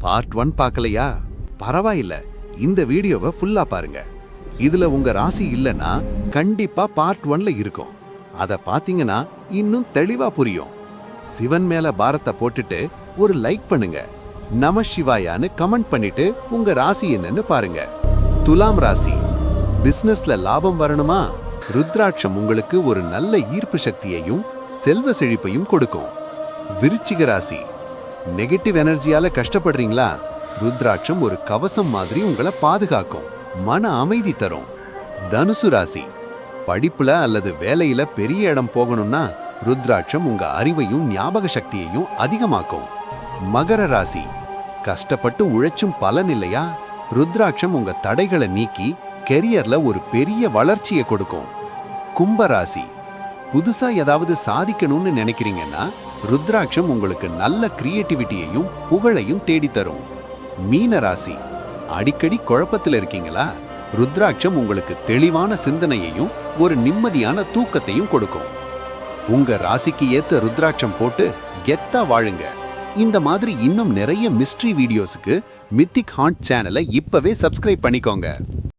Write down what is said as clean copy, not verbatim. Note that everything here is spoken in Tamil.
பார்ட் 1 பார்க்கலையா? பரவாயில்ல, இந்த வீடியோவை ஃபுல்லா பாருங்க. இதுல உங்க ராசி இல்லனா கண்டிப்பா பார்ட் 1ல இருக்கும். அத பாத்தீங்கன்னா இன்னும் தெளிவா புரியும். சிவன் மேல பாரத்தை போட்டுட்டு ஒரு லைக் பண்ணுங்க. நம சிவாயான்னு கமெண்ட் பண்ணிட்டு உங்க ராசி என்னன்னு பாருங்க. துலாம் ராசி. பிசினஸ்ல லாபம் வரணுமா? ருத்ராட்சம் உங்களுக்கு ஒரு நல்ல ஈர்ப்பு சக்தியையும் செல்வ செழிப்பையும் கொடுக்கும். விருச்சிக ராசி. நெகட்டிவ் எனர்ஜியால கஷ்டப்படுறீங்களா? ருத்ராட்சம் ஒரு கவசம் மாதிரி உங்களை பாதுகாக்கும், மன அமைதி தரும். தனுசு ராசி. படிப்புல அல்லது வேலையில பெரிய இடம் போகணும்னா ருத்ராட்சம் உங்க அறிவையும் ஞாபக சக்தியையும் அதிகமாக்கும். மகர ராசி. கஷ்டப்பட்டு உழைச்சும் பலன் இல்லையா? ருத்ராட்சம் உங்க தடைகளை நீக்கி கெரியர்ல ஒரு பெரிய வளர்ச்சியை கொடுக்கும். கும்பராசி. புதுசா ஏதாவது சாதிக்கணும்னு நினைக்கிறீங்கன்னா ருத்ராட்சம் உங்களுக்கு நல்ல கிரியேட்டிவிட்டியையும் புகழையும் தேடித்தரும். மீன ராசி. அடிக்கடி குழப்பத்தில் இருக்கீங்களா? ருத்ராட்சம் உங்களுக்கு தெளிவான சிந்தனையையும் ஒரு நிம்மதியான தூக்கத்தையும் கொடுக்கும். உங்க ராசிக்கு ஏத்த ருத்ராட்சம் போட்டு கெத்தா வாழுங்க. இந்த மாதிரி இன்னும் நிறைய மிஸ்ட்ரி வீடியோஸுக்கு மித்திக் ஹாண்ட் சேனலை இப்பவே சப்ஸ்கிரைப் பண்ணிக்கோங்க.